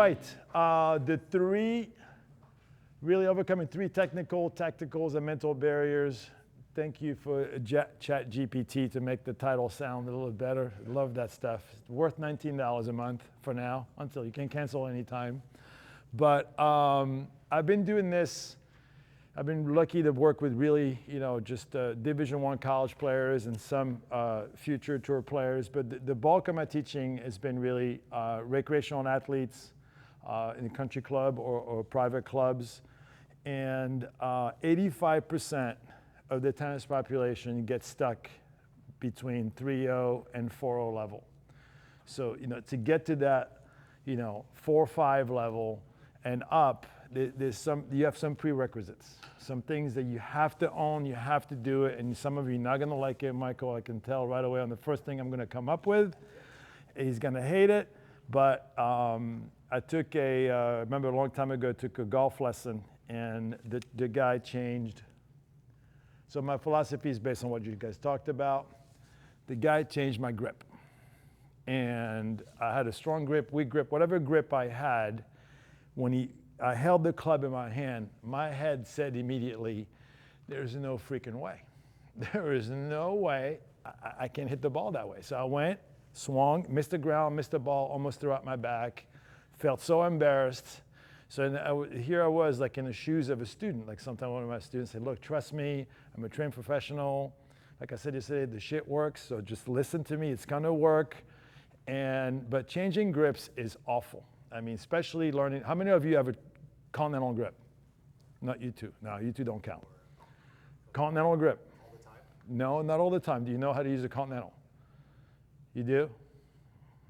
right, the three, really overcoming three technical, tacticals, and mental barriers. Thank you for ChatGPT to make the title sound a little better. Love that stuff. It's worth $19 a month for now, until you can cancel anytime. But I've been doing this. I've been lucky to work with really, just Division I college players and some future tour players. But the bulk of my teaching has been really recreational athletes in a country club or private clubs. And 85% of the tennis population gets stuck between 3.0 and 4.0 level. So, to get to that, 4.5 level and up, you have some prerequisites, some things that you have to own, you have to do it, and some of you are not gonna like it, Michael, I can tell right away on the first thing I'm gonna come up with. He's gonna hate it, but I took I remember a long time ago, I took a golf lesson, and the guy changed. So my philosophy is based on what you guys talked about. The guy changed my grip. And I had a strong grip, weak grip, whatever grip I had, when I held the club in my hand, my head said immediately, there's no freaking way. There is no way I can hit the ball that way. So I went, swung, missed the ground, missed the ball, almost threw out my back, felt so embarrassed. So here I was, like in the shoes of a student. Like sometimes one of my students said, look, trust me, I'm a trained professional. Like I said yesterday, the shit works, so just listen to me, it's gonna work. But changing grips is awful. I mean, especially learning. How many of you have a continental grip? Not you two. No, you two don't count. Continental grip. All the time? No, not all the time. Do you know how to use a continental? You do?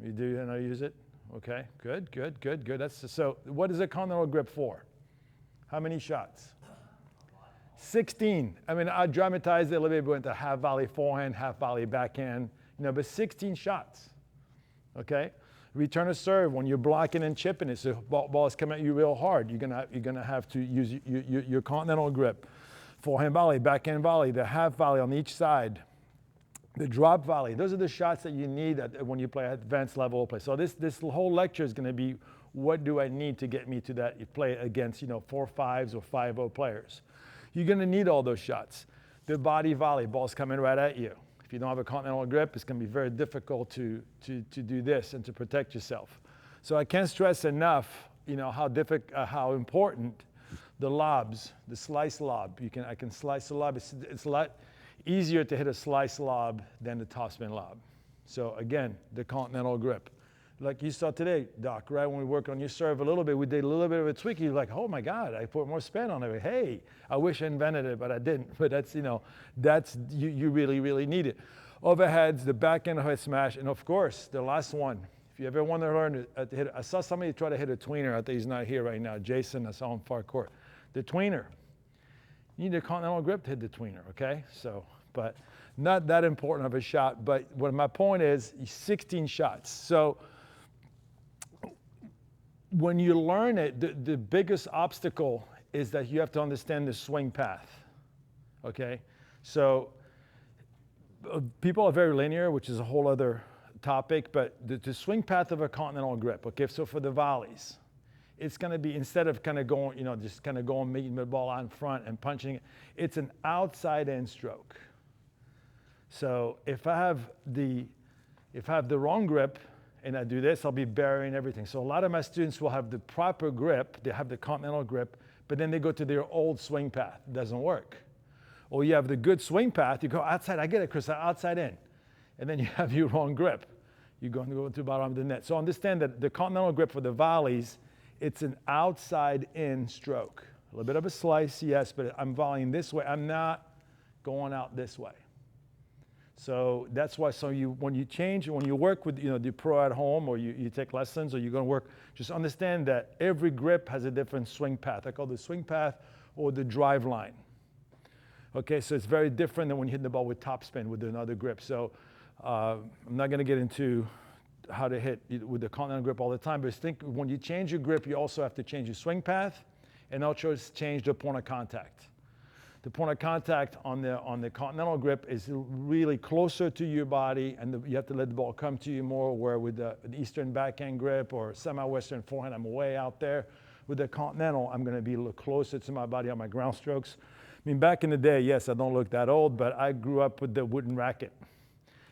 You do know how to use it? Okay, good. So what is a continental grip for? How many shots? 16. I mean, I dramatized it a little bit, went to half volley forehand, half volley backhand, but 16 shots, okay? Return a serve, when you're blocking and chipping it, so ball is coming at you real hard, you're gonna have to use your continental grip. Forehand volley, backhand volley, the half volley on each side, the drop volley. Those are the shots that you need when you play advanced level play. So this whole lecture is gonna be, what do I need to get me to that? You play against 4.5s or 5.0 players. You're gonna need all those shots. The body volley, ball's coming right at you. If you don't have a continental grip, it's going to be very difficult to do this and to protect yourself. So I can't stress enough, how important the lobs, the slice lob. I can slice the lob. It's a lot easier to hit a slice lob than the topspin lob. So again, the continental grip. Like you saw today, Doc, right? When we worked on your serve a little bit, we did a little bit of a tweak. You're like, oh my God, I put more spin on it. Hey, I wish I invented it, but I didn't. But that's, you really, really need it. Overheads, the backhand head smash, and of course, the last one. If you ever want to learn to hit, I saw somebody try to hit a tweener. I think he's not here right now. Jason, I saw him far court. The tweener. You need a continental grip to hit the tweener, okay? So, but not that important of a shot. But what my point is, 16 shots. So, when you learn it, the biggest obstacle is that you have to understand the swing path, okay? So people are very linear, which is a whole other topic, but the swing path of a continental grip, okay? So for the volleys, it's gonna be, instead of kind of going, just kind of going, making the ball out in front and punching it, it's an outside in stroke. So if I have the wrong grip, and I do this, I'll be burying everything. So a lot of my students will have the proper grip, they have the continental grip, but then they go to their old swing path. It doesn't work. Or you have the good swing path, you go outside, I get it, Chris, outside in. And then you have your wrong grip. You're going to go to the bottom of the net. So understand that the continental grip for the volleys, it's an outside in stroke. A little bit of a slice, yes, but I'm volleying this way. I'm not going out this way. So that's why, when you work with the pro at home, or you take lessons, or you're going to work, just understand that every grip has a different swing path. I call it the swing path or the drive line. Okay, so it's very different than when you hit the ball with topspin with another grip. So I'm not going to get into how to hit with the continental grip all the time, but think when you change your grip, you also have to change your swing path and also change the point of contact. The point of contact on the continental grip is really closer to your body, and you have to let the ball come to you more, where with an Eastern backhand grip or semi-Western forehand, I'm way out there. With the continental, I'm going to be a little closer to my body on my ground strokes. I mean, back in the day, yes, I don't look that old, but I grew up with the wooden racket.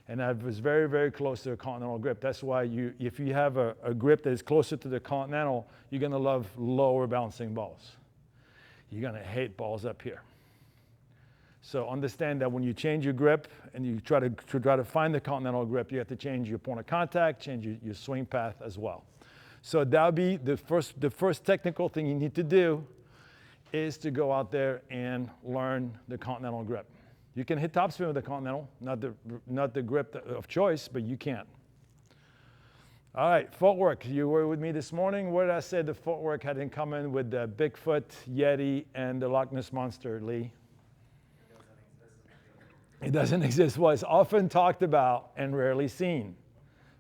And I was very, very close to a continental grip. That's why if you have a grip that is closer to the continental, you're going to love lower bouncing balls. You're going to hate balls up here. So understand that when you change your grip and you try to find the continental grip, you have to change your point of contact, change your swing path as well. So that'll be the first technical thing you need to do, is to go out there and learn the continental grip. You can hit topspin with the continental, not the grip of choice, but you can. All right, footwork. You were with me this morning. What did I say the footwork had in common with the Bigfoot, Yeti, and the Loch Ness Monster, Lee? It doesn't exist. Well, it's often talked about and rarely seen.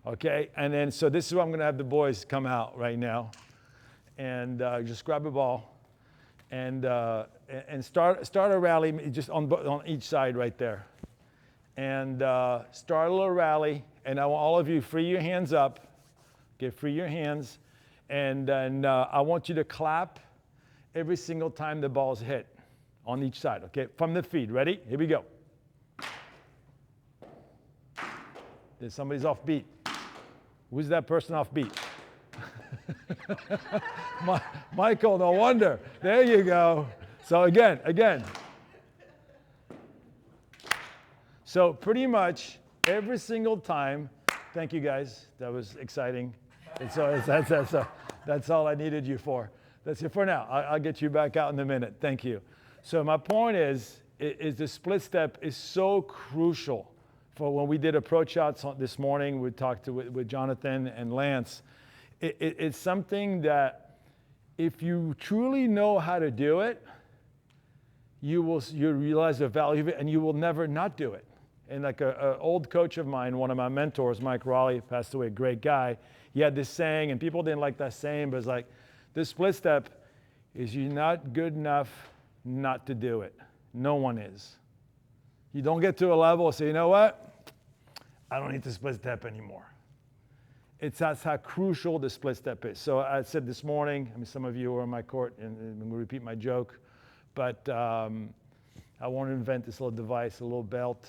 Okay, and then so this is where I'm going to have the boys come out right now, and just grab a ball. And start a rally just on each side right there. And start a little rally. And I want all of you free your hands up. Okay, free your hands. And then I want you to clap every single time the ball's hit on each side. Okay, from the feet. Ready? Here we go. Then somebody's off beat. Who's that person off beat? Michael, no wonder. There you go. So again. So pretty much every single time, thank you guys. That was exciting. And so that's all I needed you for. That's it for now. I'll get you back out in a minute. Thank you. So my point is the split step is so crucial for when we did approach shots this morning. We talked with Jonathan and Lance. It's something that if you truly know how to do it, you'll realize the value of it, and you will never not do it. And like an old coach of mine, one of my mentors, Mike Raleigh, passed away, a great guy. He had this saying, and people didn't like that saying, but it's like, this split step is you're not good enough not to do it. No one is. You don't get to a level and say, you know what? I don't need to split step anymore. That's how crucial the split step is. So I said this morning, I mean, some of you were on my court, and I'm going to repeat my joke, but I want to invent this little device, a little belt,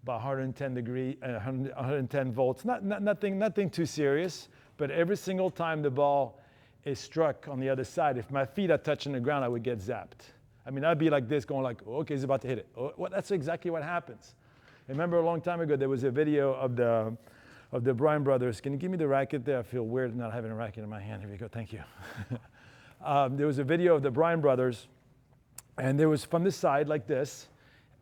about 110 volts. Nothing too serious, but every single time the ball is struck on the other side, if my feet are touching the ground, I would get zapped. I mean, I'd be like this, going like, okay, he's about to hit it. Well, that's exactly what happens. I remember a long time ago, there was a video of the Bryan brothers. Can you give me the racket there? I feel weird not having a racket in my hand. Here we go. Thank you. There was a video of the Bryan brothers, and there was from the side like this,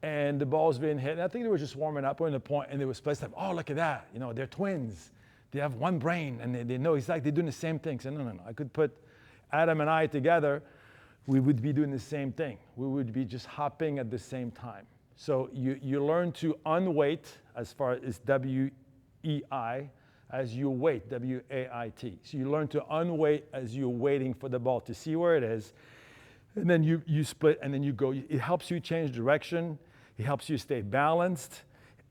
and the ball's being hit. And I think they were just warming up on the point, and they were split step. Oh, look at that. You know, they're twins. They have one brain, and they know exactly. They're doing the same thing. So no. I could put Adam and I together. We would be doing the same thing. We would be just hopping at the same time. So you learn to unweight as far as W-E-I, as you wait, W-A-I-T. So you learn to unweight as you're waiting for the ball to see where it is. And then you split, and then you go. It helps you change direction. It helps you stay balanced.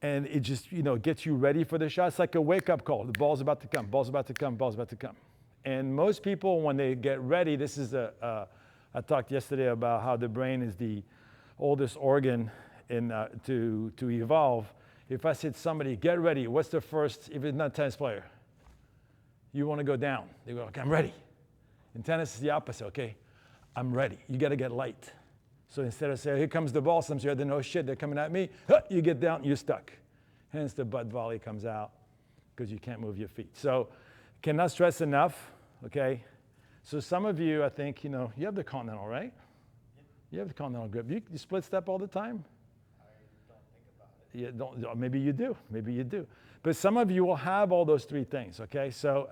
And it just, gets you ready for the shot. It's like a wake-up call. The ball's about to come, ball's about to come, ball's about to come. And most people, when they get ready, this is I talked yesterday about how the brain is the oldest organ to evolve. If I said somebody, get ready, what's the first, if it's not a tennis player? You want to go down. They go, okay, I'm ready. In tennis, it's the opposite, okay? I'm ready. You got to get light. So instead of saying, here comes the ball, sometimes you have to know, shit, they're coming at me. You get down, you're stuck. Hence the butt volley comes out because you can't move your feet. So cannot stress enough, okay? So some of you, I think, you have the continental, right? Yep. You have the continental grip. You split step all the time? You don't, maybe you do. But some of you will have all those three things, okay? So,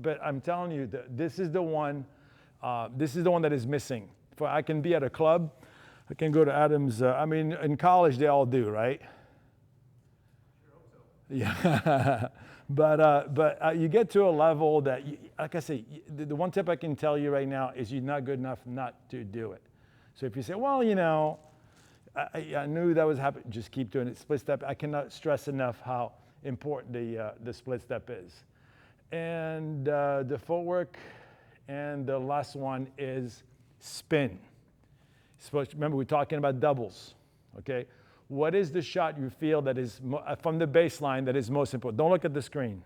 but I'm telling you, this is the one that is missing. I can be at a club. I can go to Adam's. In college, they all do, right? Sure hope so. Yeah. But you get to a level that, like I say, the one tip I can tell you right now is you're not good enough not to do it. So if you say, well, I knew that was happening. Just keep doing it. Split step. I cannot stress enough how important the split step is. And the footwork, and the last one is spin. Remember, we're talking about doubles, okay? What is the shot you feel that is, from the baseline, that is most important? Don't look at the screen.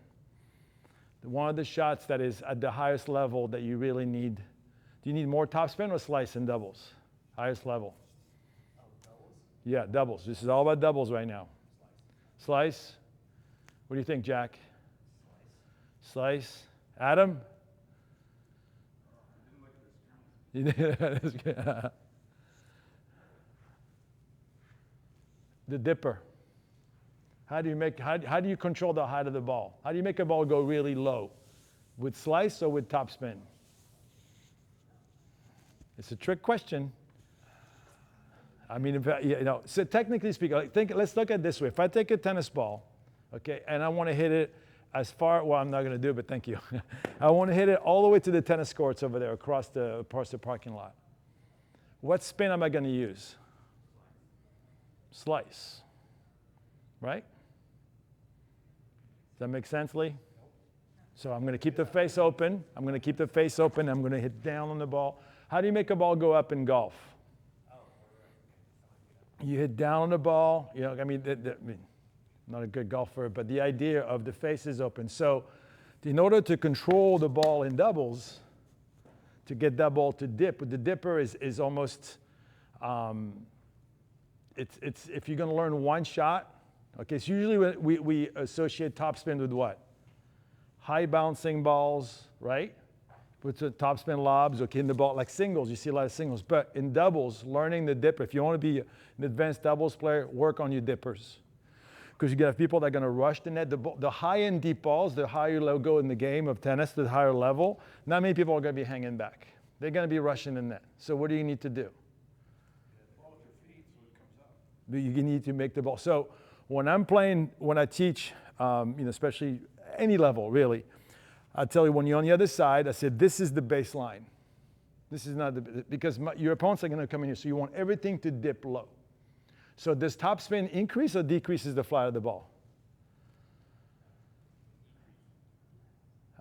One of the shots that is at the highest level that you really need. Do you need more topspin or slice in doubles? Highest level. Oh, doubles? Yeah, doubles. This is all about doubles right now. Slice. What do you think, Jack? Slice. Adam? You didn't look at the screen. The dipper. How do you control the height of the ball? How do you make a ball go really low? With slice or with topspin? It's a trick question. I mean, so technically speaking, let's look at it this way. If I take a tennis ball, okay, and I want to hit it as far, well, I'm not going to do it, but thank you. I want to hit it all the way to the tennis courts over there across the parking lot. What spin am I going to use? Slice, right? Does that make sense, Lee? So I'm going to keep the face open. I'm going to hit down on the ball. How do you make a ball go up in golf? You hit down on the ball. You know, I mean, I'm not a good golfer, but the idea of the face is open. So in order to control the ball in doubles, to get that ball to dip, the dipper is almost, it's if you're going to learn one shot, okay, so usually we associate topspin with what? High bouncing balls, right? With the topspin lobs, okay, in the ball, like singles, you see a lot of singles. But in doubles, learning the dipper, if you want to be an advanced doubles player, work on your dippers. Because you have people that are going to rush the net. The high-end deep balls, the higher you go in the game of tennis, the higher level, not many people are going to be hanging back. They're going to be rushing the net. So what do you need to do? You need to make the ball. So when I'm playing, when I teach, especially any level, really, I tell you, when you're on the other side, I said, this is the baseline. This is not because your opponents are going to come in here, so you want everything to dip low. So does topspin increase or decreases the flight of the ball?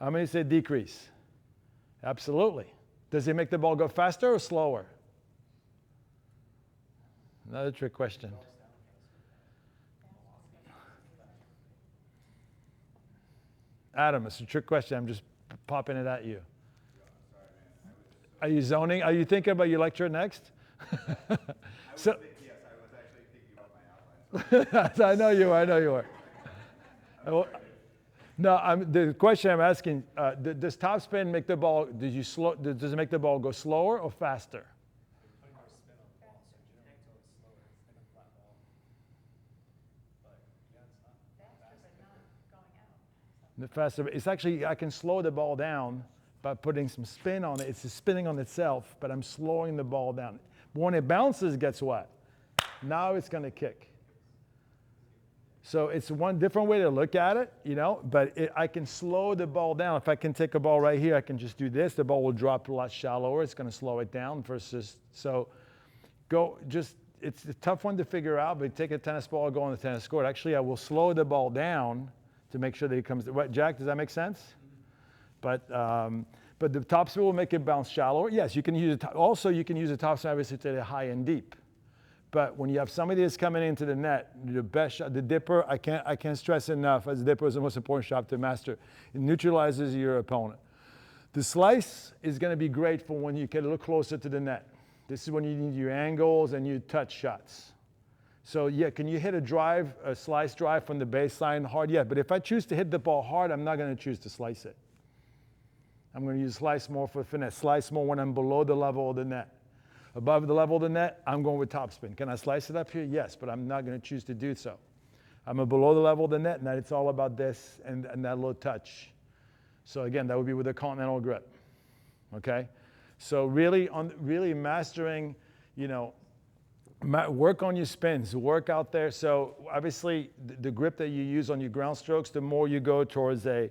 How many say decrease? Absolutely. Does it make the ball go faster or slower? Another trick question. Adam, it's a trick question. I'm just popping it at you. Are you zoning? Are you thinking about your lecture next? Yes, I was actually thinking about my outlines. I know you are. No, the question I'm asking, does topspin make the ball, does it make the ball go slower or faster? Putting more spin on the ball, so continental is slower. It's like a flat ball. But yeah, it's not faster, but not going out. The faster, it's actually, I can slow the ball down by putting some spin on it. It's spinning on itself, but I'm slowing the ball down. When it bounces, guess what? Now it's going to kick. So it's one different way to look at it, but I can slow the ball down. If I can take a ball right here, I can just do this. The ball will drop a lot shallower. It's going to slow it down versus, it's a tough one to figure out, but take a tennis ball, go on the tennis court. Actually, I will slow the ball down to make sure that it comes, Jack, does that make sense? But the topspin will make it bounce shallower. Yes, you can use it. Also, you can use a topspin obviously to the high and deep. But when you have somebody that's coming into the net, the best shot, the dipper, I can't stress enough, as the dipper is the most important shot to master. It neutralizes your opponent. The slice is going to be great for when you get a little closer to the net. This is when you need your angles and your touch shots. So yeah, can you hit a slice drive from the baseline hard? Yeah, but if I choose to hit the ball hard, I'm not going to choose to slice it. I'm going to use slice more for finesse. Slice more when I'm below the level of the net. Above the level of the net, I'm going with topspin. Can I slice it up here? Yes, but I'm not going to choose to do so. I'm below the level of the net, and it's all about this and that little touch. So again, that would be with a continental grip. Okay? So really mastering, work on your spins, work out there. So obviously, the grip that you use on your ground strokes, the more you go towards a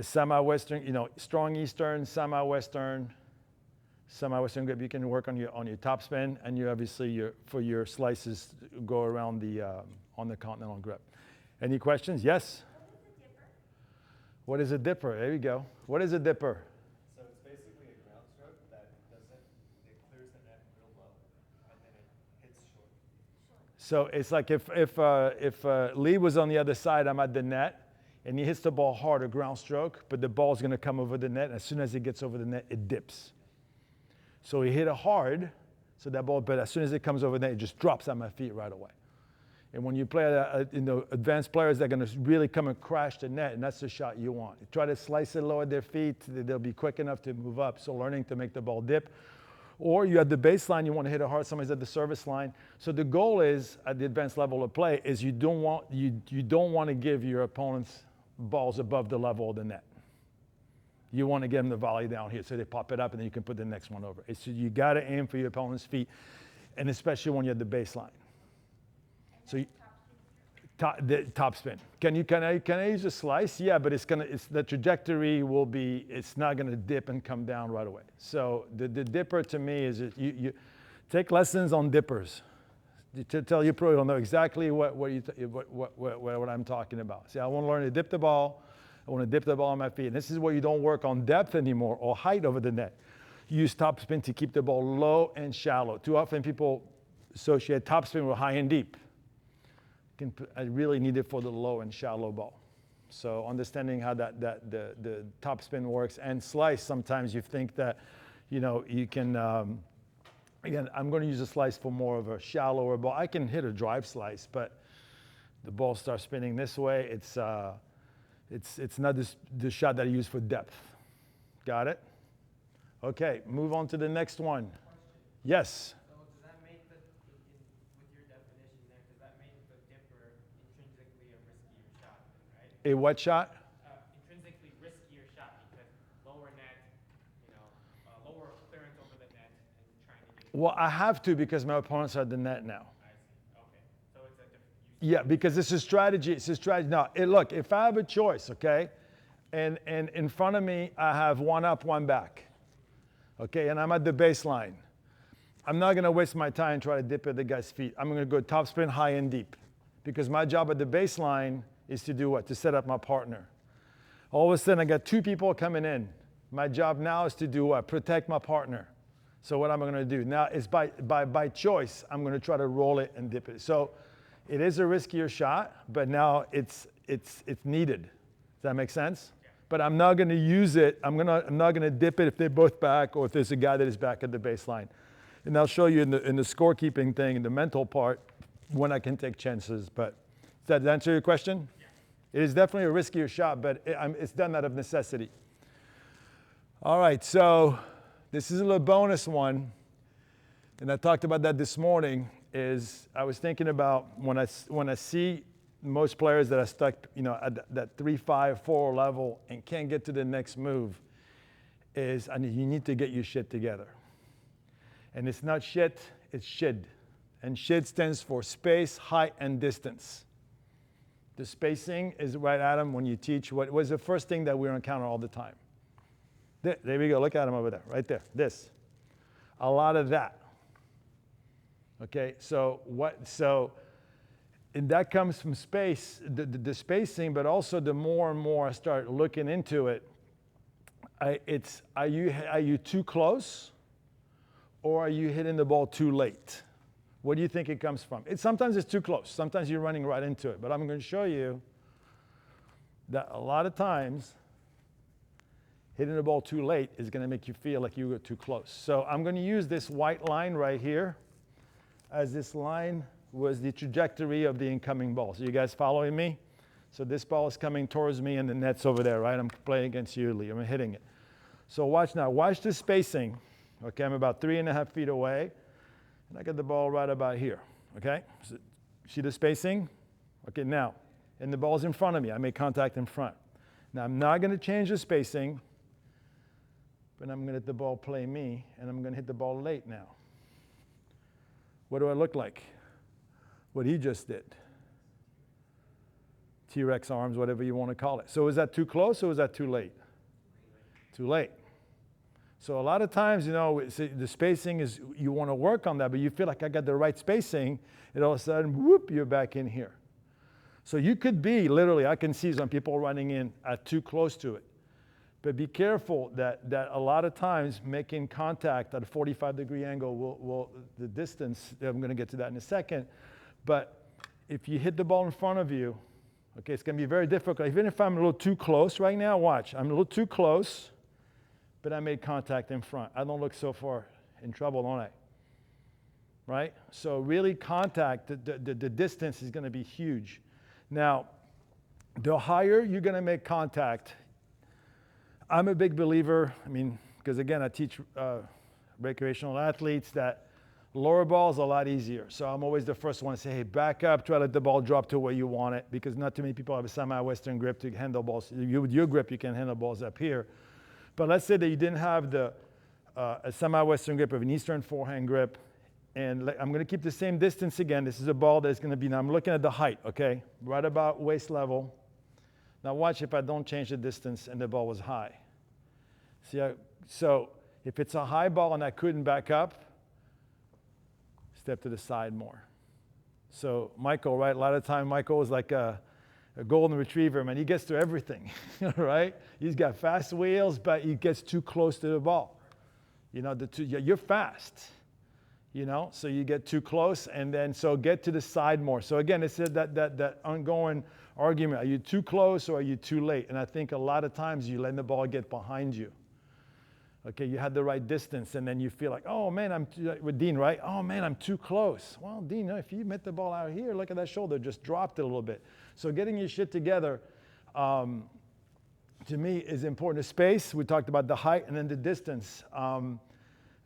semi-western, strong eastern, semi-western, Semi-Western grip, you can work on your top spin, and you obviously for your slices go around the on the continental grip. Any questions? Yes? What is a dipper? There you go. What is a dipper? So it's basically a ground stroke that it clears the net real low, and then it hits short. So it's like if Lee was on the other side, I'm at the net, and he hits the ball hard, a ground stroke, but the ball's going to come over the net. And as soon as it gets over the net, it dips. So he hit it hard, so that ball, but as soon as it comes over the net, it just drops at my feet right away. And when you play advanced players, they're going to really come and crash the net, and that's the shot you want. You try to slice it low at their feet, they'll be quick enough to move up. So learning to make the ball dip. Or you have the baseline, you want to hit it hard, somebody's at the service line. So the goal is, at the advanced level of play, is you don't want to give your opponents balls above the level of the net. You want to get them to volley down here, so they pop it up, and then you can put the next one over. So you got to aim for your opponent's feet, and especially when you're at the baseline. So the top spin. Can I use a slice? Yeah, but the trajectory will be, it's not going to dip and come down right away. So the dipper to me is you take lessons on dippers. To tell you pro, you'll know exactly what I'm talking about. See, I want to learn to dip the ball. I want to dip the ball on my feet. And this is where you don't work on depth anymore or height over the net. You use top spin to keep the ball low and shallow. Too often people associate top spin with high and deep. I really need it for the low and shallow ball. So understanding how the top spin works and slice, sometimes you think that, you can, again, I'm going to use a slice for more of a shallower ball. I can hit a drive slice, but the ball starts spinning this way. It's not the shot that I use for depth. Got it? Okay, move on to the next one. Yes? So does that make with your definition there, does that make the dipper intrinsically a riskier shot, right? A what shot? Intrinsically riskier shot because lower net, lower clearance over the net and trying to get. Well, I have to because my opponents are at the net now. I see. Okay. So it's a different. Yeah, because it's a strategy. It's a strategy. Now, look, if I have a choice, okay, and in front of me I have one up, one back, okay, and I'm at the baseline, I'm not going to waste my time and try to dip at the guy's feet. I'm going to go top spin, high and deep, because my job at the baseline is to do what? To set up my partner. All of a sudden, I got two people coming in. My job now is to do what? Protect my partner. So what am I going to do? Now, it's by choice, I'm going to try to roll it and dip it. So it is a riskier shot, but now it's needed. Does that make sense? Yeah. But I'm not going to use it. I'm not going to dip it if they're both back or if there's a guy that is back at the baseline. And I'll show you in the scorekeeping thing, in the mental part, when I can take chances. But does that answer your question? Yeah. It is definitely a riskier shot, but it's done out of necessity. All right, so this is a little bonus one, and I talked about that this morning. Is I was thinking about when I see most players that are stuck, at that 3-5, 4 level and can't get to the next move, you need to get your shit together. And it's not shit, it's shid. And shid stands for space, height, and distance. The spacing is right, Adam, when you teach. What was the first thing that we encounter all the time? There we go. Look at him over there, right there. This. A lot of that. Okay, and that comes from space, the spacing, but also the more and more I start looking into it, are you too close, or are you hitting the ball too late? What do you think it comes from? Sometimes it's too close. Sometimes you're running right into it. But I'm going to show you that a lot of times, hitting the ball too late is going to make you feel like you were too close. So I'm going to use this white line right here, as this line was the trajectory of the incoming ball. So you guys following me? So this ball is coming towards me, and the net's over there, right? I'm playing against you, Lee. I'm hitting it. So watch now. Watch the spacing. Okay, I'm about 3.5 feet away, and I got the ball right about here. Okay? So, see the spacing? Okay, now, and the ball's in front of me. I make contact in front. Now, I'm not going to change the spacing, but I'm going to let the ball play me, and I'm going to hit the ball late now. What do I look like? What he just did. T-Rex arms, whatever you want to call it. So is that too close or is that too late? Too late. So a lot of times, you know, the spacing is, you want to work on that, but you feel like I got the right spacing, and all of a sudden, whoop, you're back in here. So you could be, literally, I can see some people running in too close to it. But be careful that a lot of times making contact at a 45-degree angle will the distance, I'm going to get to that in a second, but if you hit the ball in front of you, okay, it's going to be very difficult. Even if I'm a little too close right now, watch, I'm a little too close, but I made contact in front. I don't look so far in trouble, don't I? Right? So really contact, the distance is going to be huge. Now, the higher you're going to make contact, I'm a big believer, I mean, because again, I teach recreational athletes that lower ball is a lot easier. So I'm always the first one to say, hey, back up, try to let the ball drop to where you want it, because not too many people have a semi-western grip to handle balls. With your grip, you can handle balls up here. But let's say that you didn't have a semi-western grip of an eastern forehand grip, and I'm going to keep the same distance again. This is a ball that's going to be, now I'm looking at the height, okay? Right about waist level. Now watch if I don't change the distance and the ball was high. See, so if it's a high ball and I couldn't back up, step to the side more. So Michael, right? A lot of time Michael is like a golden retriever, man. He gets to everything, right? He's got fast wheels, but he gets too close to the ball. You know, you're fast, you know, so you get too close, and then so get to the side more. So again, it's that ongoing argument. Are you too close or are you too late? And I think a lot of times you let the ball get behind you. Okay, you had the right distance, and then you feel like, oh man, with Dean, right? Oh man, I'm too close. Well, Dean, if you met the ball out here, look at that shoulder, just dropped it a little bit. So getting your shit together, to me, is important. The space, we talked about the height, and then the distance.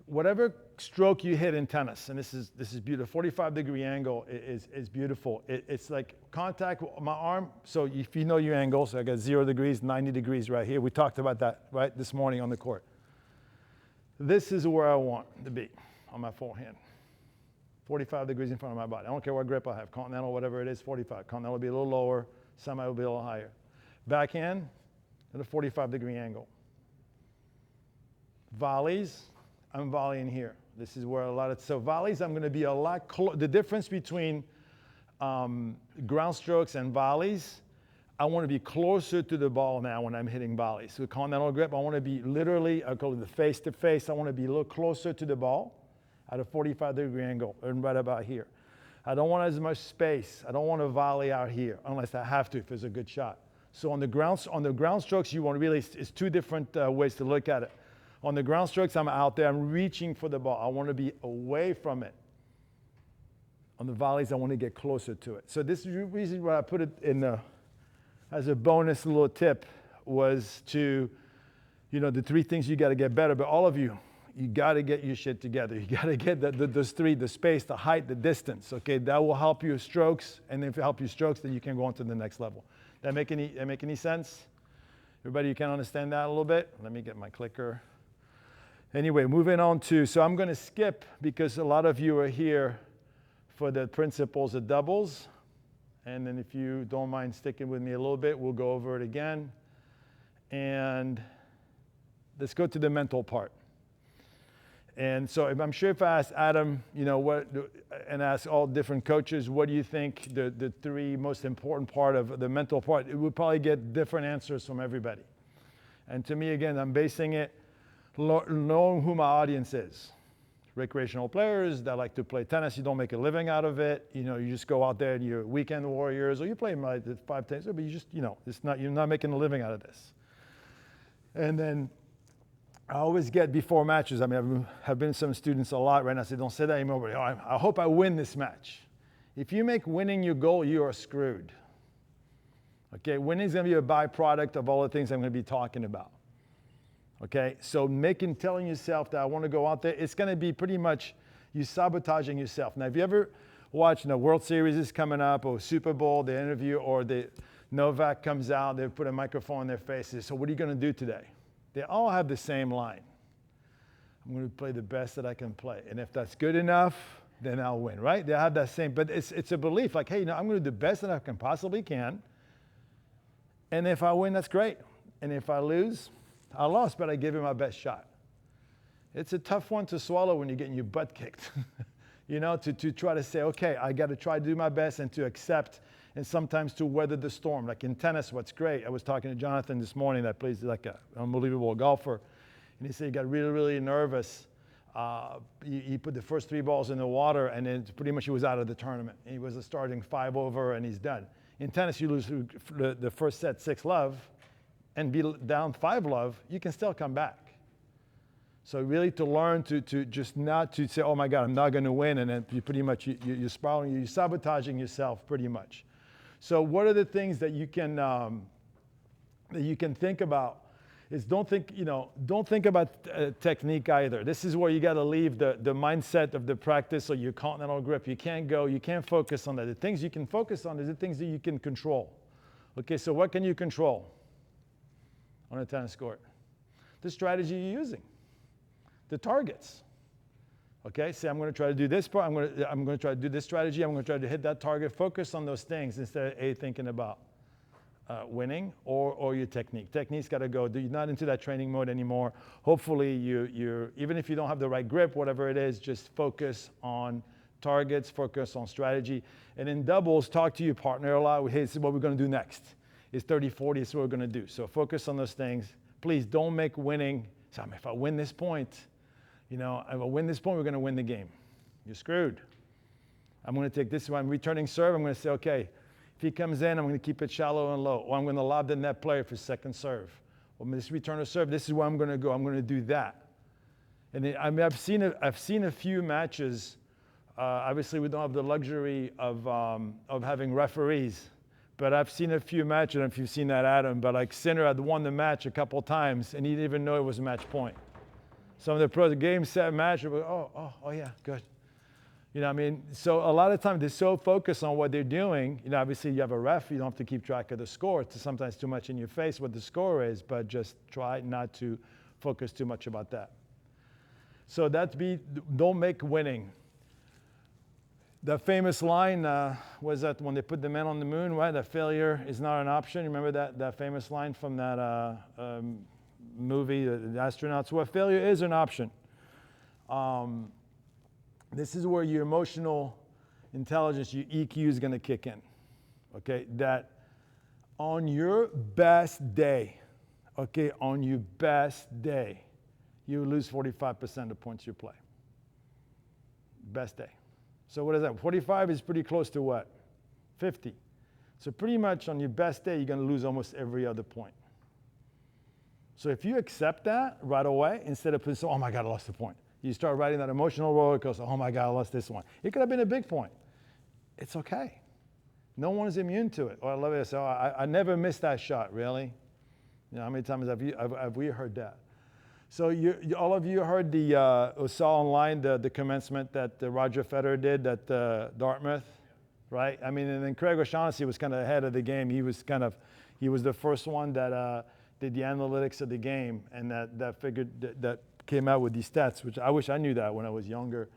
Whatever stroke you hit in tennis, and this is beautiful. 45-degree angle is beautiful. It's like contact with my arm. So if you know your angle, so I got 0 degrees, 90 degrees right here. We talked about that right this morning on the court. This is where I want to be on my forehand. 45 degrees in front of my body. I don't care what grip I have, continental, whatever it is, 45. Continental will be a little lower, semi will be a little higher. Backhand at a 45-degree angle. Volleys, I'm volleying here. This is where so volleys, I'm going to be a lot close. The difference between ground strokes and volleys, I want to be closer to the ball now when I'm hitting volleys. So continental grip, I want to be literally, I call it the face to face. I want to be a little closer to the ball at a 45-degree angle, and right about here. I don't want as much space. I don't want to volley out here unless I have to if it's a good shot. So on the ground strokes, you want to really, it's two different ways to look at it. On the ground strokes, I'm out there, I'm reaching for the ball. I want to be away from it. On the volleys, I want to get closer to it. So this is the reason why I put it in as a bonus little tip was to, you know, the 3 things you got to get better, but all of you got to get your shit together. You got to get those 3, the space, the height, the distance, okay? That will help your strokes, and if it helps your strokes, then you can go on to the next level. That make any sense? Everybody, you can understand that a little bit? Let me get my clicker. Anyway, moving on to, so I'm going to skip because a lot of you are here for the principles of doubles. And then if you don't mind sticking with me a little bit, we'll go over it again. And let's go to the mental part. And so I'm sure if I ask Adam, you know, and ask all different coaches, what do you think the 3 most important part of the mental part, it would probably get different answers from everybody. And to me, again, I'm basing it knowing who my audience is. Recreational players that like to play tennis, you don't make a living out of it. You know, you just go out there and you're weekend warriors, or you play like 5 days, but you just, you know, you're not making a living out of this. And then I always get before matches, I mean, I've been some students a lot right now, I say, don't say that anymore, but I hope I win this match. If you make winning your goal, you are screwed. Okay, winning is going to be a byproduct of all the things I'm going to be talking about. Okay, so telling yourself that I want to go out there, it's going to be pretty much you sabotaging yourself. Now, if you ever watch, World Series is coming up, or Super Bowl, the interview, or the Novak comes out, they put a microphone in their faces. So what are you going to do today? They all have the same line. I'm going to play the best that I can play. And if that's good enough, then I'll win, right? They have that same, but it's a belief like, hey, I'm going to do the best that I can possibly can. And if I win, that's great. And if I lose, I lost, but I gave it my best shot. It's a tough one to swallow when you're getting your butt kicked. You know, to try to say, okay, I got to try to do my best and to accept and sometimes to weather the storm. Like in tennis, what's great, I was talking to Jonathan this morning that plays like an unbelievable golfer, and he said he got really, really nervous. He put the first 3 balls in the water, and then pretty much he was out of the tournament. He was starting 5 over, and he's done. In tennis, you lose the first set 6-love, and be down 5-love, you can still come back. So really to learn to just not to say, oh my God, I'm not going to win, and then you pretty much, you're spiraling, you're sabotaging yourself pretty much. So what are the things that you can think about is don't think about technique either. This is where you got to leave the mindset of the practice or your continental grip. You can't focus on that. The things you can focus on is the things that you can control. Okay, so what can you control on a tennis court? The strategy you're using. The targets. Okay, say I'm going to try to do this part, I'm going to try to do this strategy, I'm going to try to hit that target. Focus on those things instead of thinking about winning or your technique. Technique's got to go. You're not into that training mode anymore. Hopefully you're even if you don't have the right grip, whatever it is, just focus on targets, focus on strategy. And in doubles, talk to your partner a lot. Hey, this is what we're going to do next. It's 30-40, this is what we're going to do. So focus on those things. Please don't make winning, so if I win this point, if I win this point, we're going to win the game. You're screwed. I'm going to take this one. I'm returning serve. I'm going to say, okay, if he comes in, I'm going to keep it shallow and low. Or I'm going to lob the net player for second serve. Or this return of serve, this is where I'm going to go. I'm going to do that. And then, I've seen a few matches. Obviously, we don't have the luxury of having referees. But I've seen a few matches, I don't know if you've seen that, Adam, but like Sinner had won the match a couple times, and he didn't even know it was a match point. Some of the pros, game, set, match, oh yeah, good. So a lot of times they're so focused on what they're doing. Obviously you have a ref, you don't have to keep track of the score. It's sometimes too much in your face what the score is, but just try not to focus too much about that. So don't make winning. The famous line was that when they put the man on the moon, right? That failure is not an option. Remember that famous line from that movie, The Astronauts? Well, failure is an option. This is where your emotional intelligence, your EQ is going to kick in. Okay, that on your best day, you lose 45% of the points you play. Best day. So what is that? 45 is pretty close to what? 50. So pretty much on your best day, you're going to lose almost every other point. So if you accept that right away, instead of saying, oh my God, I lost the point. You start riding that emotional roller coaster, oh my God, I lost this one. It could have been a big point. It's okay. No one is immune to it. Oh, I love it. So I never missed that shot, really? How many times have we heard that? So all of you heard saw online the commencement that Roger Federer did at Dartmouth, right? And then Craig O'Shaughnessy was kind of ahead of the game. He was the first one that did the analytics of the game, and that came out with these stats, which I wish I knew that when I was younger.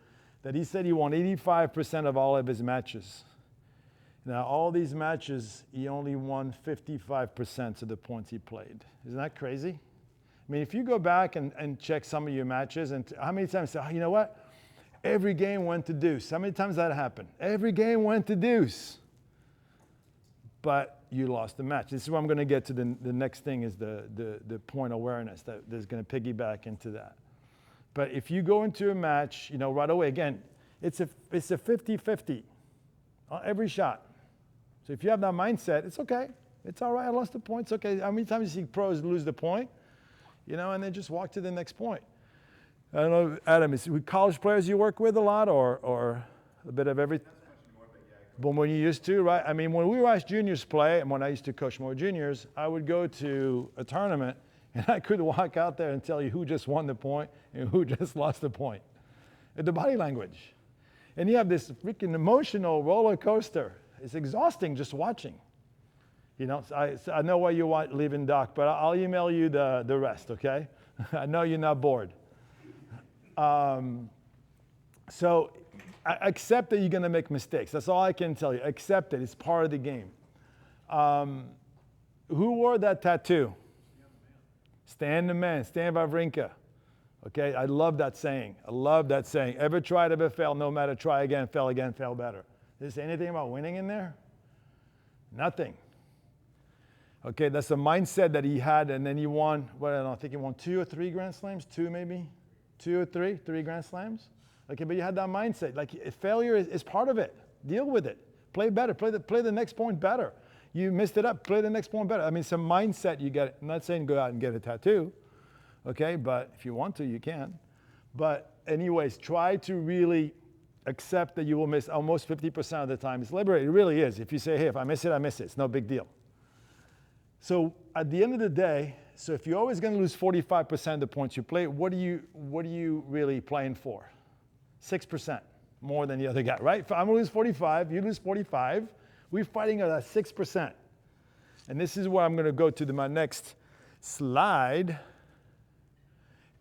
That he said he won 85% of all of his matches. Now all these matches, he only won 55% of the points he played. Isn't that crazy? If you go back and check some of your matches, and how many times say, oh, you know what? Every game went to deuce. How many times that happened? Every game went to deuce. But you lost the match. This is where I'm going to get to the next thing is the point awareness that's going to piggyback into that. But if you go into a match, right away, again, it's a 50-50 on every shot. So if you have that mindset, it's okay. It's all right. I lost the point. It's okay. How many times you see pros lose the point? And then just walk to the next point. I don't know, Adam, is it with college players you work with a lot or a bit of everything? But when you used to, right? When we watched juniors play, and when I used to coach more juniors, I would go to a tournament, and I could walk out there and tell you who just won the point and who just lost the point. The body language. And you have this freaking emotional roller coaster. It's exhausting just watching. I know why you want leaving, Doc, but I'll email you the rest, okay? I know you're not bored. So accept that you're going to make mistakes. That's all I can tell you. Accept it. It's part of the game. Who wore that tattoo? Stan the Man, Stan Wawrinka. Okay, I love that saying. I love that saying. Ever tried, ever failed, no matter, try again, fail better. Does it say anything about winning in there? Nothing. Okay, that's the mindset that he had, and then he won, what, I don't know, I think he won 2 or 3 Grand Slams? 2 maybe? 2 or 3? 3 Grand Slams? Okay, but you had that mindset. Like, failure is part of it. Deal with it. Play better. Play the next point better. You messed it up. Play the next point better. I mean, it's a mindset you get. I'm not saying go out and get a tattoo, okay? But if you want to, you can. But anyways, try to really accept that you will miss almost 50% of the time. It's liberating. It really is. If you say, hey, if I miss it, I miss it. It's no big deal. So at the end of the day, so if you're always going to lose 45% of the points you play, what are you really playing for? 6% more than the other guy, right? If I'm going to lose 45, you lose 45. We're fighting at 6%. And this is where I'm going to go to my next slide,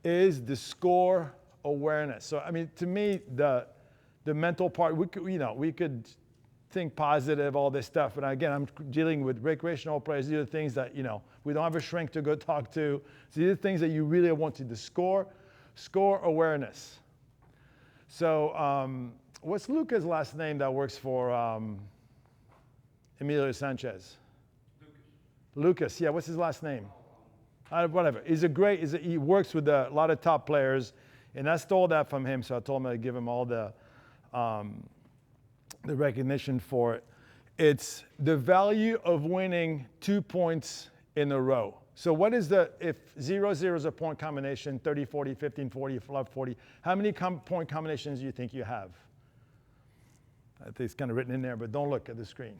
is the score awareness. So, I mean, to me, the mental part, we could think positive, all this stuff. And again, I'm dealing with recreational players. These are the things that, we don't have a shrink to go talk to. So these are the things that you really want to do. Score awareness. So what's Luca's last name that works for Emilio Sanchez? Lucas, yeah, what's his last name? Whatever. He works with a lot of top players, and I stole that from him, so I told him I'd give him all the recognition for it. It's the value of winning 2 points in a row. So what is if 0-0 is a point combination, 30-40, 15-40, love 40, how many point combinations do you think you have? I think it's kind of written in there, but don't look at the screen.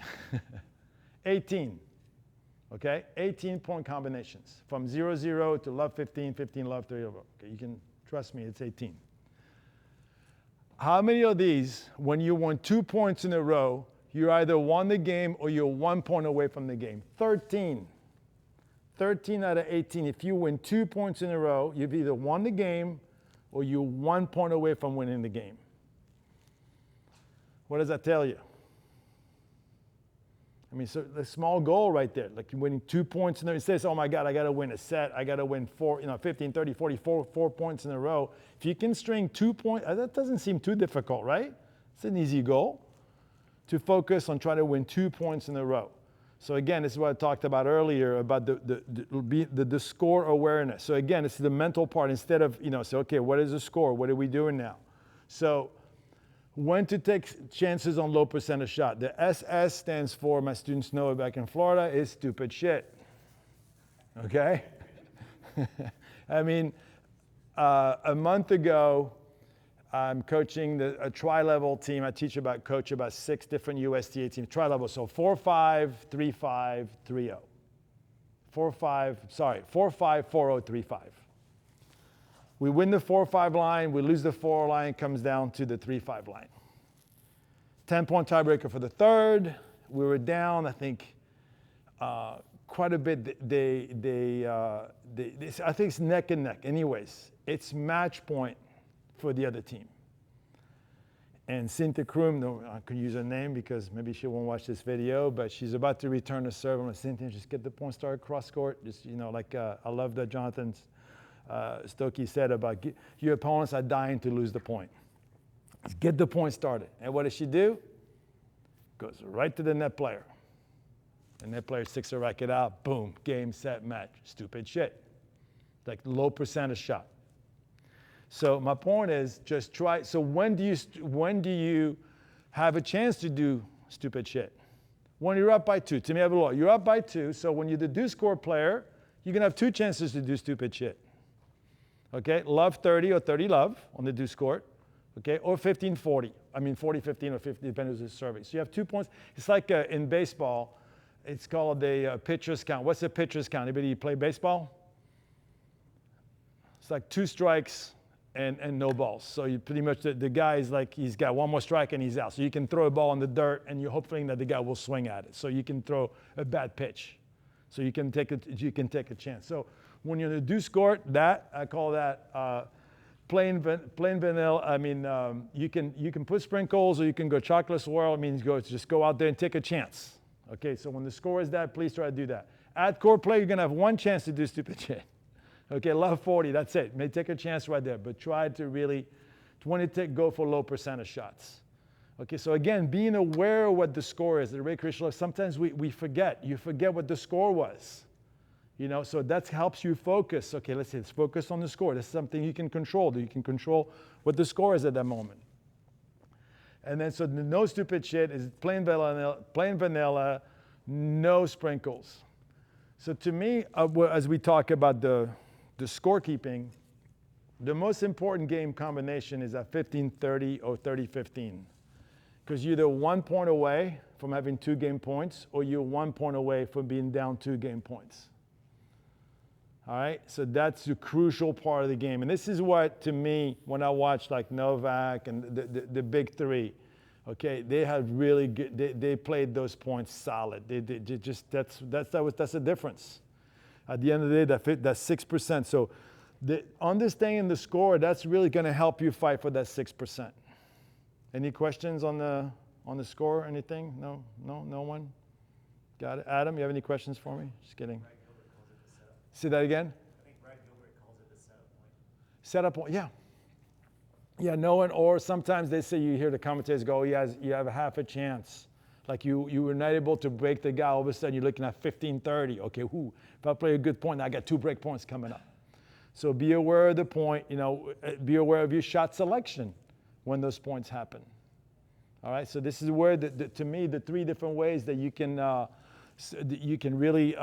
18, okay? 18 point combinations from 0-0 to love 15, 15, love 30. Okay, you can trust me, it's 18. How many of these, when you won 2 points in a row, you either won the game or you're 1 point away from the game? 13. 13 out of 18. If you win 2 points in a row, you've either won the game or you're 1 point away from winning the game. What does that tell you? I mean, so the small goal right there, like you're winning 2 points in a row. It says, oh my God, I got to win a set. I got to win 15, 30, 40, 4 points in a row. If you can string 2 points, that doesn't seem too difficult, right? It's an easy goal to focus on trying to win 2 points in a row. So again, this is what I talked about earlier about the score awareness. So again, it's the mental part. Instead of, say, okay, what is the score? What are we doing now? So when to take chances on low percentage shot. The SS stands for, my students know it back in Florida, is stupid shit. Okay? I mean, a month ago, I'm coaching a tri-level team. I coach about 6 different USTA teams, tri-level. So 4-5, 3-5, 3-0. 4-5, 4-5, 4-0, 3-5. We win the 4-5 line, we lose the 4 line, comes down to the 3-5 line. 10-point tiebreaker for the third. We were down, I think, quite a bit. I think it's neck and neck. Anyways, it's match point for the other team. And Cynthia Kroom, I could use her name because maybe she won't watch this video, but she's about to return the serve. I'm like, Cynthia, just get the point started cross court. Just, I love that Jonathan's Stokey said about your opponents are dying to lose the point. Let's get the point started. And what does she do? Goes right to the net player. The net player sticks her racket out. Boom. Game, set, match. Stupid shit. Like low percentage shot. So my point is just try. So when do you have a chance to do stupid shit? When you're up by 2. To me, I have a law. You're up by 2. So when you're the do score player, you're going to have 2 chances to do stupid shit. Okay, love 30 or 30 love on the deuce court, okay, or 15-40. I mean 40-15 or 50, depending on who's serving. So you have 2 points. It's like in baseball, it's called a pitcher's count. What's a pitcher's count? Anybody play baseball? It's like 2 strikes and no balls. So you pretty much, the guy is like, he's got 1 more strike and he's out. So you can throw a ball in the dirt and you're hoping that the guy will swing at it. So you can throw a bad pitch. So you can take a chance. So when you're in the deuce court, I call that plain vanilla. I mean, you can put sprinkles or you can go chocolate swirl. It means just go out there and take a chance. Okay, so when the score is that, please try to do that. At court play, you're going to have 1 chance to do stupid shit. Okay, love 40, that's it. May take a chance right there, but try to really, go for low percentage shots. Okay, so again, being aware of what the score is, the recreational, sometimes we forget. You forget what the score was. You know, so that helps you focus. Okay, let's focus on the score. This is something you can control. You can control what the score is at that moment. And then, so the no stupid shit is plain vanilla, no sprinkles. So to me, as we talk about the scorekeeping, the most important game combination is at 15-30 or 30-15. Because you're either 1 point away from having 2 game points, or you're 1 point away from being down 2 game points. All right, so that's the crucial part of the game. And this is what, to me, when I watch like Novak and the big three, okay, they have really good, they played those points solid. They just, that's the difference. At the end of the day, that's 6%. So understanding the score, that's really going to help you fight for that 6%. Any questions on the score? Anything? No one? Got it. Adam, you have any questions for me? Just kidding. Say that again? I think Brad Gilbert calls it the setup point. Setup point, yeah. Yeah, no one, or sometimes they say, you hear the commentators go, you have a half a chance. Like you were not able to break the guy, all of a sudden you're looking at 15-30. Okay, if I play a good point, I got 2 break points coming up. So be aware of the point, be aware of your shot selection when those points happen. All right, so this is where, to me, the 3 different ways that you can really,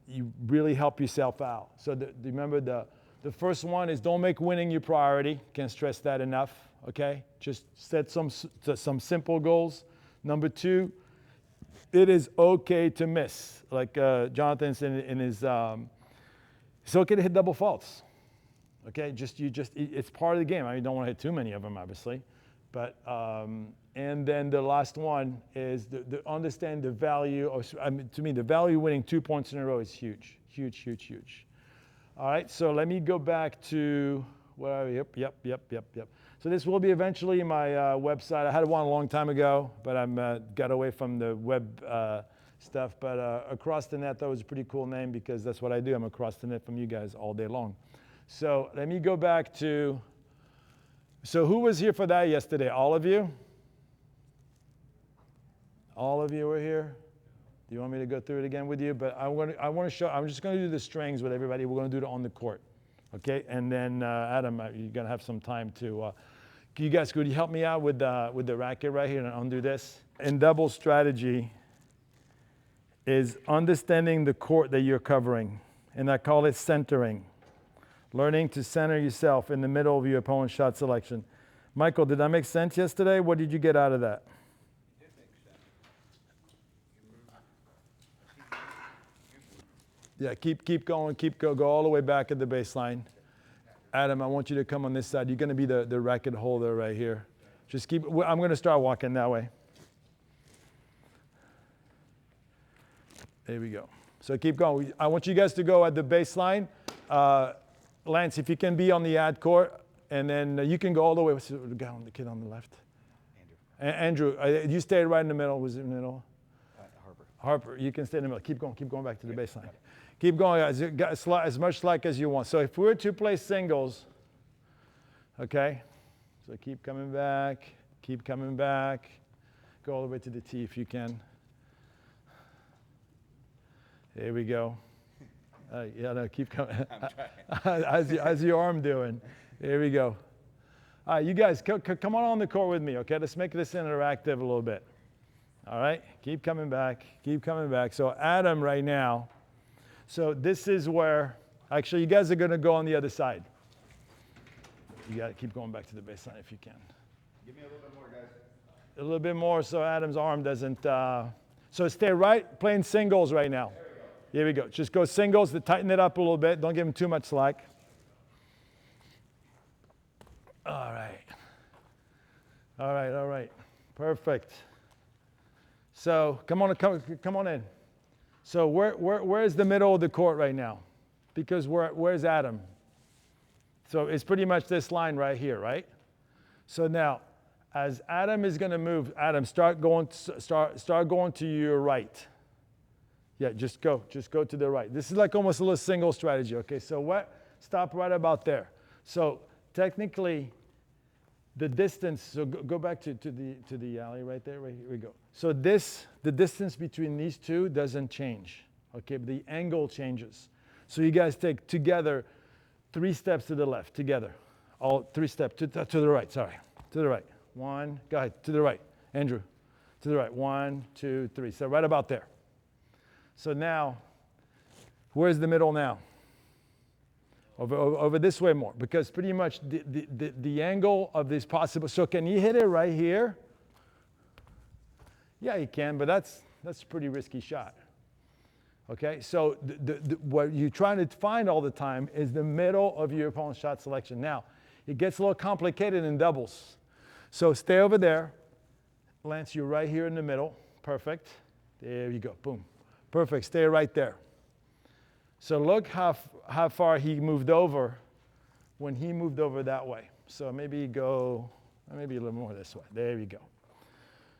you really help yourself out. So remember, the first one is don't make winning your priority. Can't stress that enough, okay? Just set some simple goals. Number 2, it is okay to miss. Like Jonathan said in his, it's okay to hit double faults, okay? It's part of the game. I mean, you don't want to hit too many of them, obviously. But, and then the last one is understand the value, to me, the value winning 2 points in a row is huge, huge, huge, huge. All right, so let me go back to, where are we? Yep. So this will be eventually my website. I had one a long time ago, but I got away from the web stuff. But Across the Net, that was a pretty cool name because that's what I do. I'm across the net from you guys all day long. So let me go back to, so who was here for that yesterday? All of you? All of you were here? Do you want me to go through it again with you? But I want to show, I'm just going to do the strings with everybody. We're going to do it on the court. Okay? And then, Adam, you're going to have some time to, you guys, could you help me out with the racket right here and undo this? And double strategy is understanding the court that you're covering. And I call it centering. Learning to center yourself in the middle of your opponent's shot selection. Michael, did that make sense yesterday? What did you get out of that? Yeah, keep going, go all the way back at the baseline. Adam, I want you to come on this side. You're going to be the racket holder right here. Just keep, I'm going to start walking that way. There we go. So keep going. I want you guys to go at the baseline. Lance, if you can be on the ad court, and then you can go all the way. What's the guy on the kid on the left? Andrew. Andrew, you stayed right in the middle. Was it in the middle? Harper, you can stay in the middle. Keep going back to the baseline. Keep going, as much slack as you want. So if we were to play singles, okay, so keep coming back, go all the way to the tee if you can. Here we go. Yeah, no, keep coming. How's your arm doing? Here we go. All right, you guys, come on the court with me, okay? Let's make this interactive a little bit. All right, keep coming back. So Adam right now, so this is where, actually you guys are gonna go on the other side. You gotta keep going back to the baseline if you can. Give me a little bit more, guys. A little bit more so Adam's arm doesn't, so stay right, playing singles right now. Here we go, just go singles, to tighten it up a little bit, don't give him too much slack. All right, perfect. So come on in. So where's the middle of the court right now? Because where's Adam? So it's pretty much this line right here, right? So now, as Adam is going to move, Adam, start going to your right. Yeah, just go to the right. This is like almost a little single strategy. Okay, so Stop right about there. So technically, the distance, so go back to the alley right there, right here we go. So the distance between these two doesn't change, okay, but the angle changes. So you guys take together 3 steps to the left, together. All 3 steps, to the right, sorry, to the right. 1, go ahead, to the right, Andrew, to the right, 1, 2, 3, so right about there. So now, where's the middle now? Over this way more, because pretty much the angle of this possible, so can you hit it right here? Yeah, you can, but that's a pretty risky shot. Okay, so what you're trying to find all the time is the middle of your opponent's shot selection. Now, it gets a little complicated in doubles. So stay over there. Lance, you're right here in the middle. Perfect. There you go, boom. Perfect, stay right there. So look how far he moved over when he moved over that way. So maybe go, maybe a little more this way. There you go.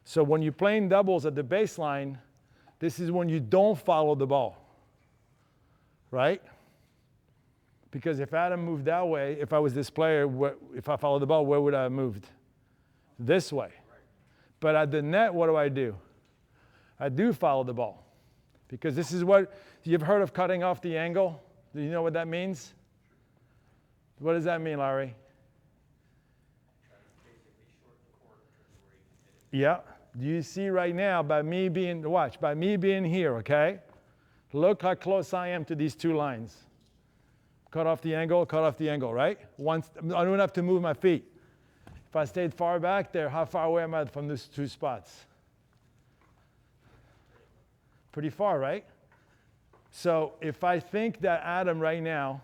So when you're playing doubles at the baseline, this is when you don't follow the ball, right? Because if Adam moved that way, if I was this player, if I followed the ball, where would I have moved? This way. But at the net, what do? I do follow the ball. Because this is what, you've heard of cutting off the angle? Do you know what that means? What does that mean, Larry? Yeah. Do you see right now, by me being here, okay? Look how close I am to these 2 lines. Cut off the angle, right? Once, I don't have to move my feet. If I stayed far back there, how far away am I from these 2 spots? Pretty far, right? So if I think that Adam right now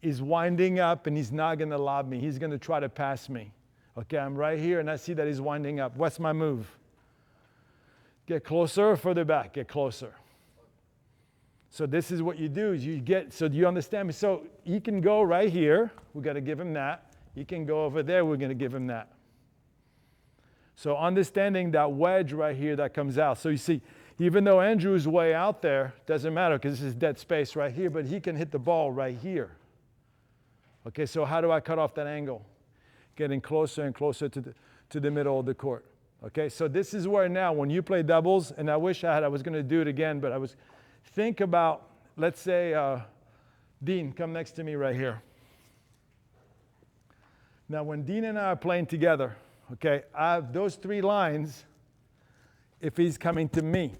is winding up and he's not going to lob me, he's going to try to pass me. Okay, I'm right here and I see that he's winding up. What's my move? Get closer or further back? Get closer. So this is what you do, is you get, so do you understand me? So he can go right here. We've got to give him that. He can go over there. We're going to give him that. So understanding that wedge right here that comes out. So you see, even though Andrew is way out there, doesn't matter because this is dead space right here, but he can hit the ball right here. Okay, so how do I cut off that angle? Getting closer and closer to the middle of the court. Okay, so this is where now, when you play doubles, and I wish I was going to do it again, but think about, let's say, Dean, come next to me right here. Now, when Dean and I are playing together, okay, I have those 3 lines if he's coming to me.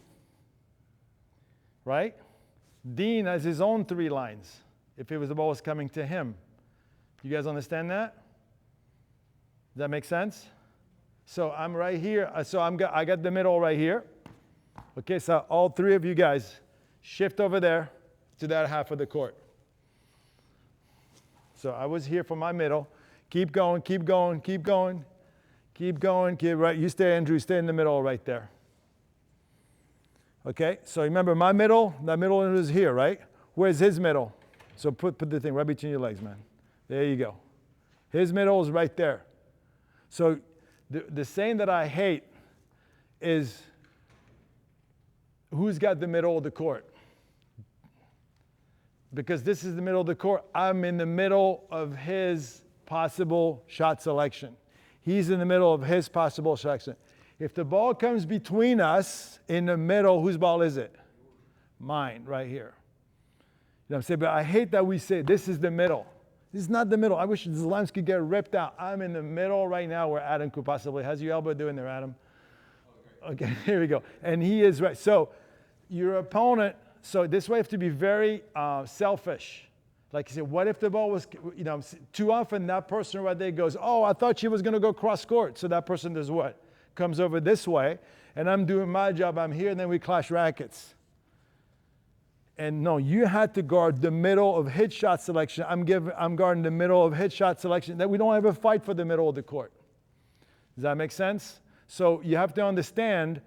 Right? Dean has his own 3 lines if the ball was coming to him. You guys understand that? Does that make sense? So I'm right here. So I got the middle right here. Okay, so all 3 of you guys shift over there to that half of the court. So I was here for my middle. Keep going, keep going, keep going. Keep going, right. You stay, Andrew, stay in the middle right there. Okay, so remember my middle, that middle is here, right? Where's his middle? So put the thing right between your legs, man. There you go. His middle is right there. So the saying that I hate is, who's got the middle of the court? Because this is the middle of the court. I'm in the middle of his possible shot selection. He's in the middle of his possible selection. If the ball comes between us in the middle, whose ball is it? Mine, right here. You know what I'm saying? But I hate that we say this is the middle. This is not the middle. I wish these lines could get ripped out. I'm in the middle right now where Adam could possibly. How's your elbow doing there, Adam? Okay, here we go. And he is right. So your opponent, so this way you have to be very selfish. Like you said, what if the ball was, too often that person right there goes, oh, I thought she was going to go cross court. So that person does what? Comes over this way, and I'm doing my job. I'm here, and then we clash rackets. And no, you had to guard the middle of his shot selection. I'm guarding the middle of his shot selection. That we don't ever fight for the middle of the court. Does that make sense? So you have to understand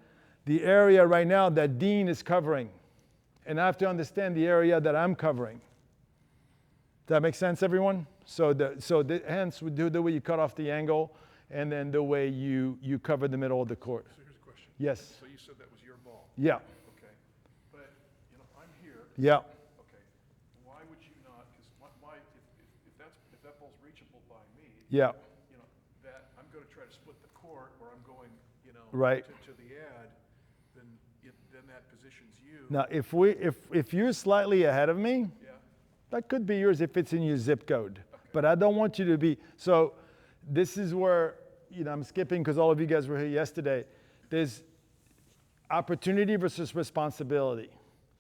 the area right now that Dean is covering, and I have to understand the area that I'm covering. Does that make sense, everyone? So hence we do the way you cut off the angle, and then the way you cover the middle of the court. So here's a question. Yes. So you said that was your ball. Yeah. Okay. But I'm here. Yeah. Okay. Why would you not? Because Yeah. you know, that I'm going to try to split the court, or I'm going, you know, Right. to the ad, then that positions you. Now, if you're slightly ahead of me, Yeah. that could be yours if it's in your zip code. But I don't want you to be. So this is where, you know, I'm skipping because all of you guys were here yesterday. There's opportunity versus responsibility.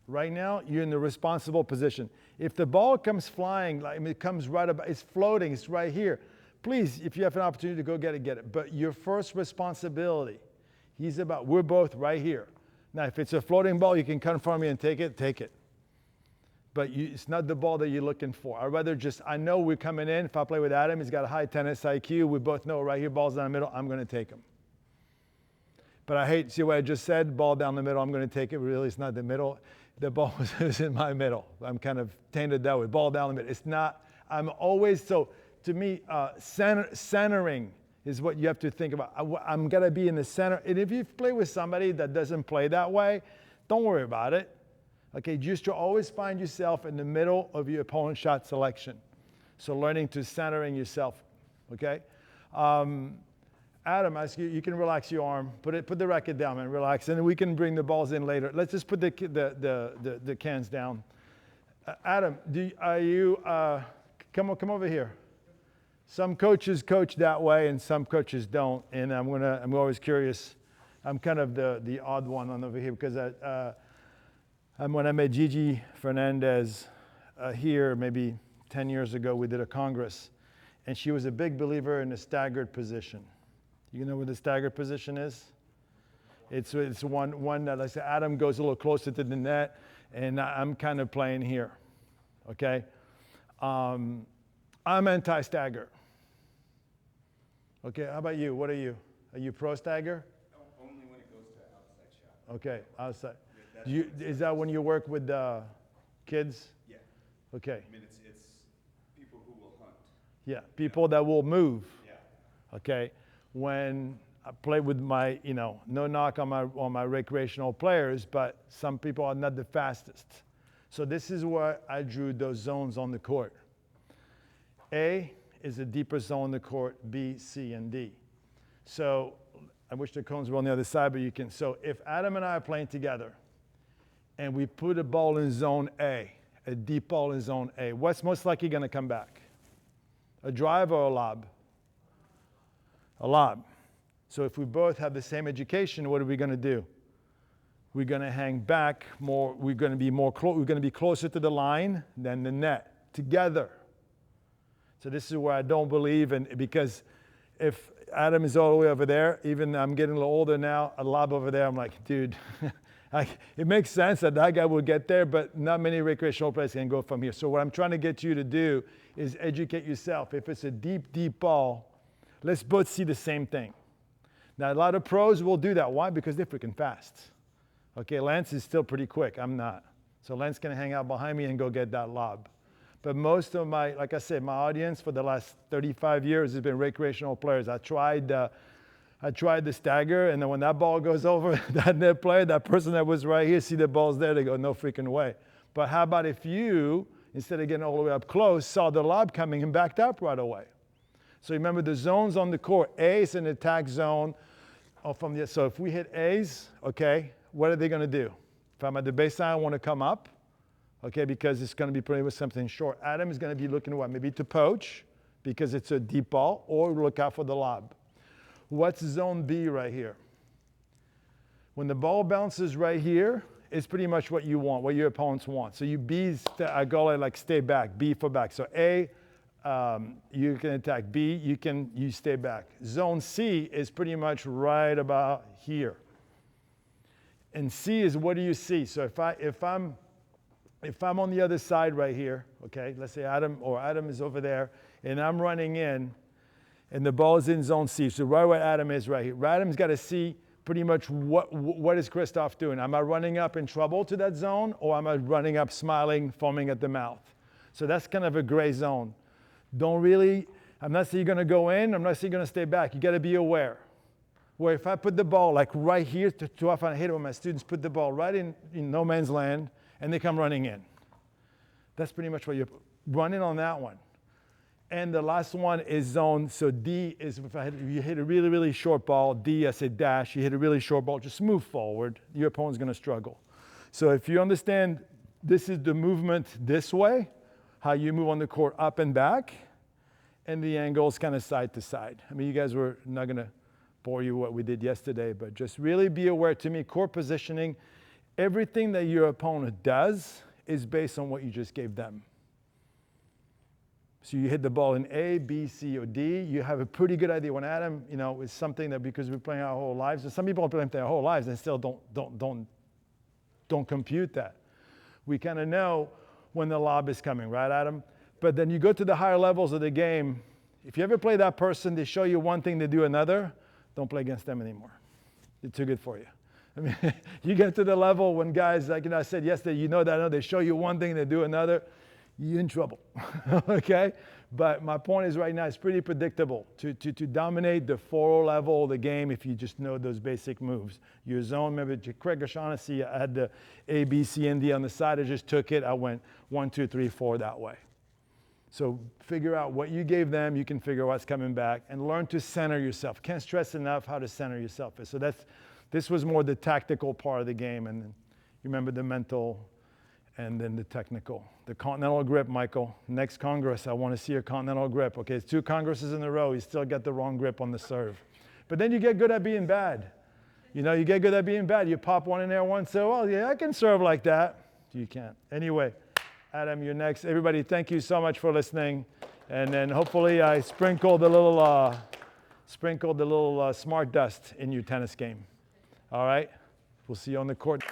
Right now, you're in the responsible position. If the ball comes flying, like it comes right about, it's floating, it's right here. Please, if you have an opportunity to go get it, get it. But your first responsibility, we're both right here. Now, if it's a floating ball, you can come in front of me and take it, take it. But it's not the ball that you're looking for. I know we're coming in. If I play with Adam, he's got a high tennis IQ. We both know right here, ball's down the middle, I'm going to take him. But I hate, see what I just said, ball down the middle, I'm going to take it. Really, it's not the middle. The ball was in my middle. I'm kind of tainted that way. Ball down the middle. It's not, I'm always, so to me, centering is what you have to think about. I'm going to be in the center. And if you play with somebody that doesn't play that way, don't worry about it. Okay, just to always find yourself in the middle of your opponent's shot selection. So learning to centering yourself, okay? Adam, I ask you, you can relax your arm. Put the racket down and relax, and we can bring the balls in later. Let's just put the cans down. Adam, come over here. Some coaches coach that way, and some coaches don't. And I'm always curious. I'm kind of the odd one on over here because when I met Gigi Fernandez here, maybe 10 years ago, we did a congress, and she was a big believer in the staggered position. You know what the staggered position is? It's one that, like I said, Adam goes a little closer to the net, and I'm kind of playing here, okay? I'm anti-stagger. Okay, how about you? What are you? Are you pro-stagger? Only when it goes to outside shot. Okay, outside. Yeah, Is that when you work with kids? Yeah. Okay. I mean, it's people who will hunt. Yeah, people that will move. Yeah. Okay. When I play with my, no knock on my recreational players, but some people are not the fastest. So this is where I drew those zones on the court. A is the deeper zone on the court, B, C, and D. So I wish the cones were on the other side, but you can. So if Adam and I are playing together and we put a ball in zone A, a deep ball in zone A, what's most likely going to come back? A drive or a lob? A lob. So if we both have the same education, what are we going to do? We're going to hang back more. We're going to be we're going to be closer to the line than the net together. So this is where I don't believe in, because if Adam is all the way over there, even I'm getting a little older now, a lob over there, I'm like, dude, it makes sense that guy will get there, but not many recreational players can go from here. So what I'm trying to get you to do is educate yourself. If it's a deep, deep ball, let's both see the same thing. Now, a lot of pros will do that. Why? Because they're freaking fast. Okay, Lance is still pretty quick. I'm not. So Lance can hang out behind me and go get that lob. But most of my, like I said, my audience for the last 35 years has been recreational players. I tried the stagger, and then when that ball goes over that net player, that person that was right here, see the ball's there, they go, no freaking way. But how about if you, instead of getting all the way up close, saw the lob coming and backed up right away? So remember the zones on the court. A is an attack zone. So if we hit A's, okay, what are they going to do? If I'm at the baseline, I want to come up, okay, because it's going to be playing with something short. Adam is going to be looking what? Maybe to poach because it's a deep ball, or look out for the lob. What's zone B right here? When the ball bounces right here, it's pretty much what you want, what your opponents want. So I go like stay back, B for back. So A, you can attack. B, you stay back. Zone C is pretty much right about here. And C is what do you see? So if I'm on the other side right here, okay, let's say Adam is over there, and I'm running in, and the ball is in zone C. So right where Adam is right here. Adam's got to see pretty much what is Christophe doing. Am I running up in trouble to that zone, or am I running up smiling, foaming at the mouth? So that's kind of a gray zone. I'm not saying you're going to go in. I'm not saying you're going to stay back. You got to be aware. Where if I put the ball like right here, too often I hate it when my students put the ball right in no man's land, and they come running in. That's pretty much what you're running on that one. And the last one is zone. So D is if you hit a really, really short ball. D, I say dash. You hit a really short ball, just move forward. Your opponent's going to struggle. So if you understand this is the movement this way, how you move on the court up and back, and the angles kind of side to side. I mean, you guys were not going to bore you what we did yesterday, but just really be aware. To me, court positioning, everything that your opponent does is based on what you just gave them. So you hit the ball in A, B, C, or D, you have a pretty good idea. When Adam, is something that because we're playing our whole lives, and some people are playing their whole lives and still don't compute that. We kind of know when the lob is coming, right, Adam? But then you go to the higher levels of the game. If you ever play that person, they show you one thing, they do another, don't play against them anymore. They're too good for you. I mean, you get to the level when guys, like I said yesterday, they show you one thing, they do another, you're in trouble, okay? But my point is right now, it's pretty predictable to dominate the 4 level of the game if you just know those basic moves. Your zone, remember Craig O'Shaughnessy, I had the A, B, C, and D on the side. I just took it. I went 1, 2, 3, 4 that way. So figure out what you gave them. You can figure out what's coming back and learn to center yourself. Can't stress enough how to center yourself. So this was more the tactical part of the game. And then you remember the mental and then the technical. The continental grip, Michael. Next Congress, I want to see your continental grip. Okay, it's 2 Congresses in a row. You still get the wrong grip on the serve. But then you get good at being bad. You get good at being bad. You pop one in there once, so, well, yeah, I can serve like that. You can't. Anyway, Adam, you're next. Everybody, thank you so much for listening. And then hopefully I sprinkled a little smart dust in your tennis game. All right? We'll see you on the court.